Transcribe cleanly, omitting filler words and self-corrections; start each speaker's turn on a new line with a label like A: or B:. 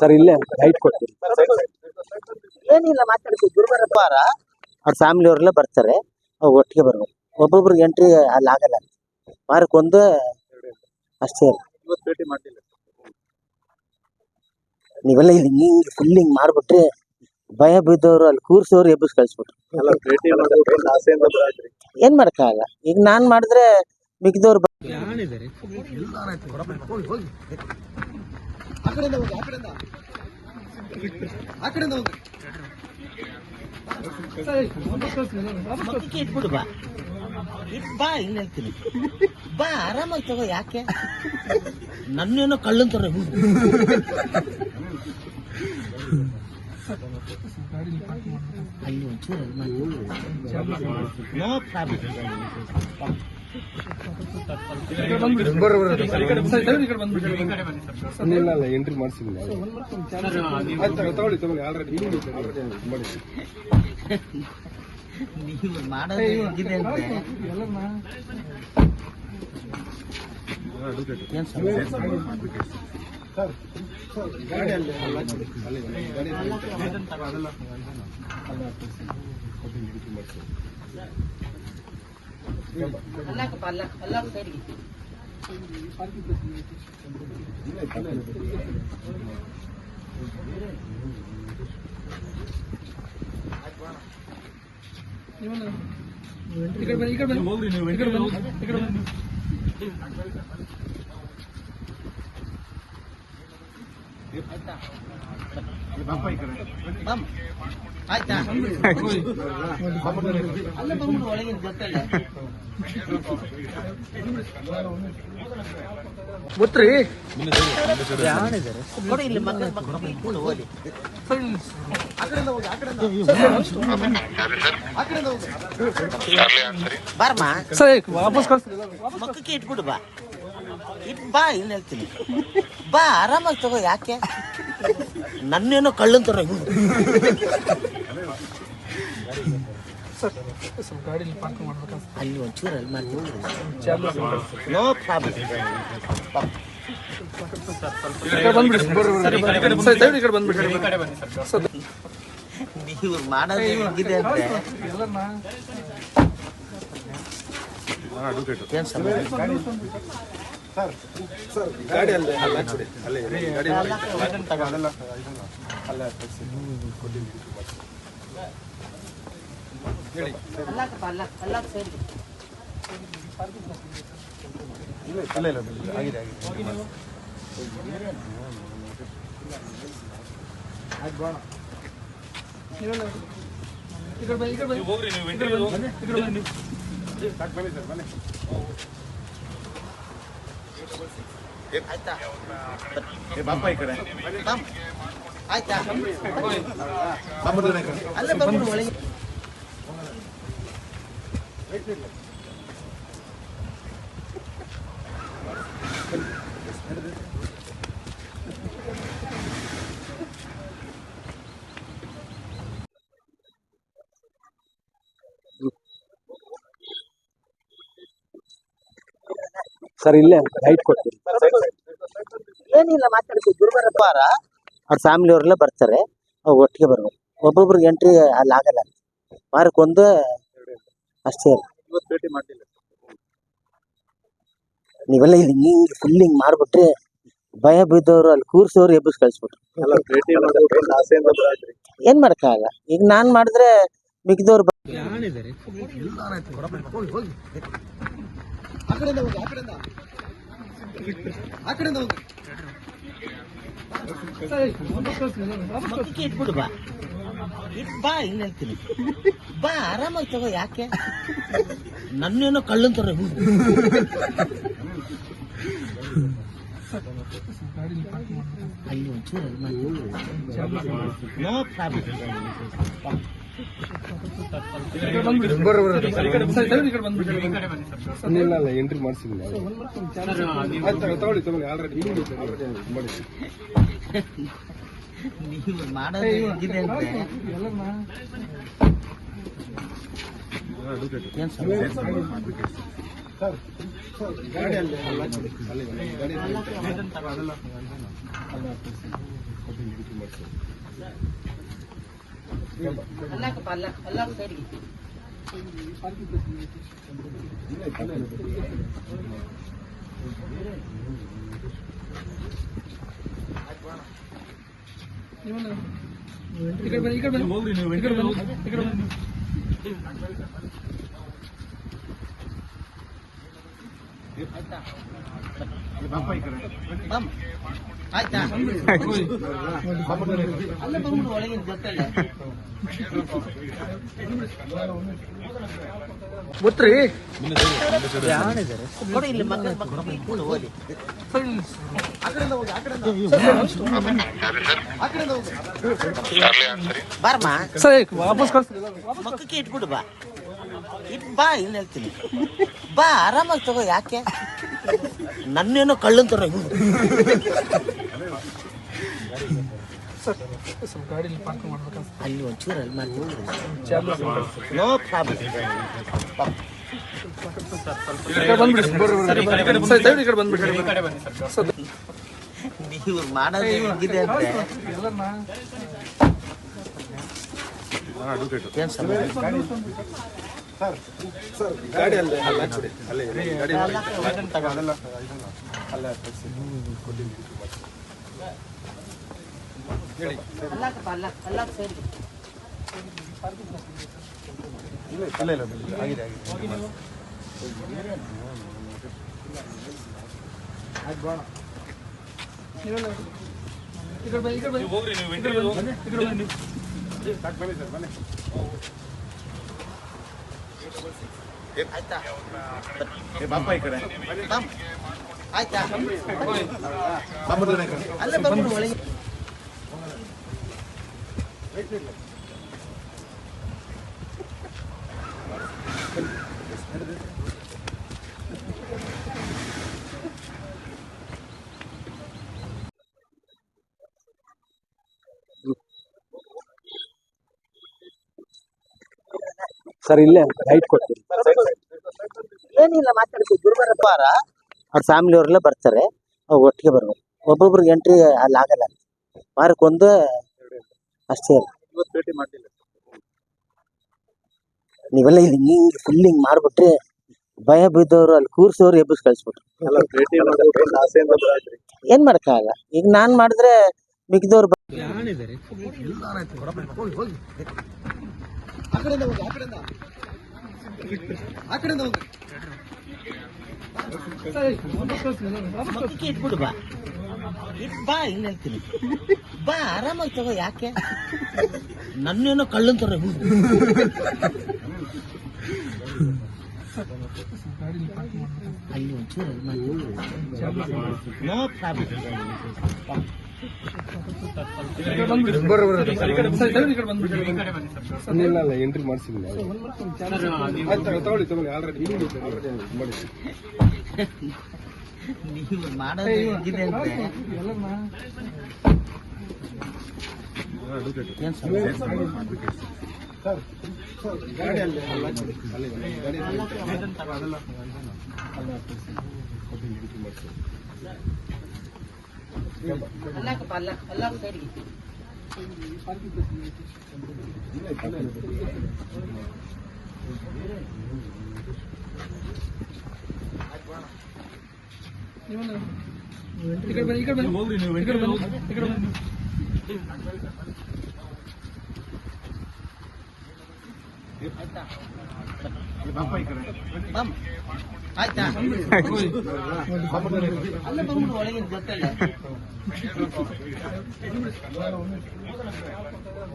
A: Sir ಇಲ್ಲೇ height ಕೊಡ್ತೀನಿ.
B: ಏನಿಲ್ಲ ಮಾತಾಡ್ತೀವಿ. ಗುರುವಾರ ಅವ್ರ ಫ್ಯಾಮಿಲಿ ಅವರೆಲ್ಲ ಬರ್ತಾರೆ, ಅವ್ರು ಒಟ್ಟಿಗೆ ಬರ್ಬೇಕು. ಒಬ್ಬೊಬ್ರಿಗೆ ಎಂಟ್ರಿ ಅಲ್ಲಿ ಆಗಲ್ಲ, ವಾರಕ್ಕೊಂದು ಅಷ್ಟೇ. ನೀವೆಲ್ಲ ಇಲ್ಲಿ ಹಿಂಗ್ ಫುಲ್ ಹಿಂಗ್ ಮಾಡ್ಬಿಟ್ರೆ ಭಯ ಬಿದ್ದವ್ರು ಅಲ್ಲಿ ಕೂರ್ಸೋರು ಎಬ್ಬಿಸ್ ಕಳ್ಸ್ಬಿಟ್ರು. ಏನ್ ಮಾಡಕ್ಕಾಗಲ್ಲ. ಈಗ ನಾನ್ ಮಾಡಿದ್ರೆ ಮಿಕ್ದವ್ರು ಇಟ್ಬಿಡು. ಬಾ ಇನ್ ಹೇಳ್ತೀನಿ, ಬಾ ಆರಾಮಾಗಿ ತಗೋ. ಯಾಕೆ ನನ್ನೇನೋ ಕಳ್ಳಂತಾರೆ. ಅಲ್ಲಿ ಒಂಚೂರು ನೋ ಪ್ರಾಬ್ಲಮ್.
A: ಎಂಟ್ರಿ ಮಾಡಿಸಿಲ್ಲ.
B: ನೀವು ಮಾಡೋದು ಹೇಗಿದೆ ಅಂದ್ರೆ ಆಯ್ತಾ ಅಲ್ಲ ಬಂದು ಒಳಗಿನ ಗೊತ್ತಲ್ಲ
A: ಗೊತ್ತ್ರಿ
B: ಕೊಡಿ ಇಲ್ಲಿ ಮಕ್ಕಳು ಓದಿ. ಬಾರಮ್ಮ
A: ವಾಪಸ್
B: ಮಕ್ಕಕ್ಕೆ ಇಟ್ಬಿಡು. ಬಾ ಬಾ ಇನ್ ಹೇಳ್ತೀನಿ, ಬಾ ಆರಾಮಾಗಿ ತಗೋ. ಯಾಕೆ ನನ್ನೇನೋ ಕಳ್ಳಂತಾರ. ಅಲ್ಲಿ ಒಂಚೂರು ಅಲ್ಲಿ ಮಾಡ್ತೀನಿ, ನೋ ಪ್ರಾಬ್ಲಮ್. ನೀವು ಮಾಡೋದು ಹೇಗಿದೆ ಅಂದ್ರೆ ಏನ್ ಆಯ್ತಾ
A: ಬಾಪ ಈ ಕಡೆ
B: ಆಯ್ತಾ ಅಲ್ಲೇ ಬಂದ್ಬಿಡು ಒಳಗೆ.
A: ಸರ್ ಇಲ್ಲೇ ಹೈಟ್ ಕೊಡ್ತೀನಿ.
B: ಏನಿಲ್ಲ ಮಾತಾಡ್ತೀವಿ. ಗುರುವಾರ ಅವ್ರ ಫ್ಯಾಮಿಲಿ ಅವರೆಲ್ಲ ಬರ್ತಾರೆ, ಅವ್ರು ಒಟ್ಟಿಗೆ ಬರ್ಬೇಕು. ಒಬ್ಬೊಬ್ರಿಗೆ ಎಂಟ್ರಿ ಅಲ್ಲಿ ಆಗಲ್ಲ, ವಾರಕ್ಕೊಂದು ಅಷ್ಟೇ. ನೀವೆಲ್ಲ ಇಲ್ಲಿ ಹಿಂಗ್ ಫುಲ್ ಹಿಂಗ್ ಮಾಡ್ಬಿಟ್ರೆ ಭಯ ಬಿದ್ದವ್ರು ಅಲ್ಲಿ ಕೂರ್ಸೋರು ಎಬ್ಬಿಸ್ ಕಳ್ಸ್ಬಿಟ್ರು. ಏನ್ ಮಾಡಕ್ಕಾಗಲ್ಲ. ಈಗ ನಾನ್ ಮಾಡಿದ್ರೆ ಮಿಕ್ದವ್ರು ಇಟ್ಬಿಡು. ಬಾ ಬಾ ಇನ್ ಹೇಳ್ತೀನಿ, ಬಾ ಆರಾಮಾಗಿ ತಗೋ. ಯಾಕೆ ನನ್ನೇನೋ ಕಳ್ಳಂತಾರ. ಅಲ್ಲಿ ಒಂಚೂರು ನೋ ಪ್ರಾಬ್ಲಮ್.
A: ಎಂಟ್ರಿ ಮಾಡಿಸಿಲ್ಲ.
B: ನೀವು ಮಾಡೋದು ಹೇಗಿದೆ ಅಂದ್ರೆ ಏನ್
A: ಎಂಟ್ರಿ ಮಾಡಿಸಿ ಹೋಗ್ರಿ ನೀವು ಬಾಪ ಈ ಕಡೆ
B: ಆಯ್ತಾ ಅಲ್ಲೇ ಬಂದ್ಬಿಡು ಒಳಗಿನ ಗೊತ್ತಲ್ಲ
A: ಗೊತ್ತ್ರಿ
B: ಕೊಡು ಇಲ್ಲಿ ಮಕ್ಕಳು ಕೊಡು ಹೋಗಿ ಬಾರಮ್ಮ
A: ಸರ್ ವಾಪಸ್ ಕಳ್ಸಿ
B: ಮಕ್ಕಕ್ಕೆ ಇಟ್ಬಿಡು ಬಾ ಬಾ ಇಲ್ಲಿ ಹೇಳ್ತೀನಿ ಬಾ ಆರಾಮಾಗಿ ತಗೋ ಯಾಕೆ ನನ್ನೇನೋ ಕಳ್ಳಂತಾರ
A: ಗಾಡಿಲಿ ಪಾರ್ಕ್ ಮಾಡ್ಬೇಕಂತ
B: ಅಲ್ಲಿ ಒಂಚೂರು ಅಲ್ಲಿ ಮಾಡಿ ನೋ ಪ್ರಾಬ್ಲಮ್ ನೀವು ಮಾಡೋದು ಹೆಂಗಿದೆ ಅಂದ್ರೆ ಏನ್
A: ಗಾಡಿ ಅಲ್ಲೇ ಅಲ್ಲೇ ಗಾಡಿ ಆಗಿದೆ ಹೋಗ್ರಿ
B: ಆಯ್ತಾ
A: ಬಾಪ ಈ ಕಡೆ
B: ಆಯ್ತಾ ಅಲ್ಲೇ ಬಂದ್ಬಿಡು ಒಳಗೆ
A: ಸರ್ ಇಲ್ಲೇ ಲೈಟ್ ಕೊಡ್ತೀನಿ
B: ಏನಿಲ್ಲ ಮಾತಾಡ್ತೀವಿ ಗುರುವಾರ ಅವ್ರ ಫ್ಯಾಮಿಲಿ ಅವರೆಲ್ಲ ಬರ್ತಾರೆ ಅವ್ರು ಒಟ್ಟಿಗೆ ಬರ್ಬೇಕು ಒಬ್ಬೊಬ್ರಿಗೆ ಎಂಟ್ರಿ ಅಲ್ಲಿ ಆಗಲ್ಲ ವಾರಕ್ಕೊಂದು ಅಷ್ಟೇ
A: ಭೇಟಿ ಮಾಡಿಲ್ಲ
B: ನೀವೆಲ್ಲ ಇಲ್ಲಿ ಹಿಂಗೆ ಫುಲ್ ಹಿಂಗೆ ಮಾಡ್ಬಿಟ್ರೆ ಭಯ ಬಿದ್ದವರು ಅಲ್ಲಿ ಕೂರ್ಸೋರು ಎಬ್ಬಿಸ್ ಕಳಿಸ್ಬಿಟ್ರು
A: ಭೇಟಿ ಮಾಡೋದು ಆಸೆಯಿಂದ ಬರಾದ್ರಿ
B: ಏನ್ ಮಾಡಕ್ಕಾಗಲ್ಲ ಈಗ ನಾನ್ ಮಾಡಿದ್ರೆ ಮಿಕ್ದವ್ರು ಇಟ್ಬಿಡು ಬಾ ಬಾ ಇಲ್ಲಿ ಹೇಳ್ತೀನಿ ಬಾ ಆರಾಮಾಗಿ ತಗೋ ಯಾಕೆ ನನ್ನೇನೋ ಕಳ್ಳಂತಾರ ಅಲ್ಲಿ ಒಂಚೂರು ನೋ ಪ್ರಾಬ್ಲಮ್
A: ಎಂಟ್ರಿ ಮಾಡಿಸಿಲ್ಲ ತಗೊಳ್ಳಿ ಆಲ್ರೆಡಿ ಮಾಡಿ
B: ನೀವು ಮಾಡೋದು ಹೇಗಿದೆ ಅಂದ್ರೆ ಏನ್
A: ಗಾಡಿ ಅಲ್ಲೇ ಹೋಗ್ರಿ ನೀವು ಬಾಪ ಈ ಕಡೆ
B: ಆಯ್ತಾ ಅಲ್ಲೇ ಬಂದ್ಬಿಡು ಒಳಗಿನ ಗೊತ್ತಲ್ಲ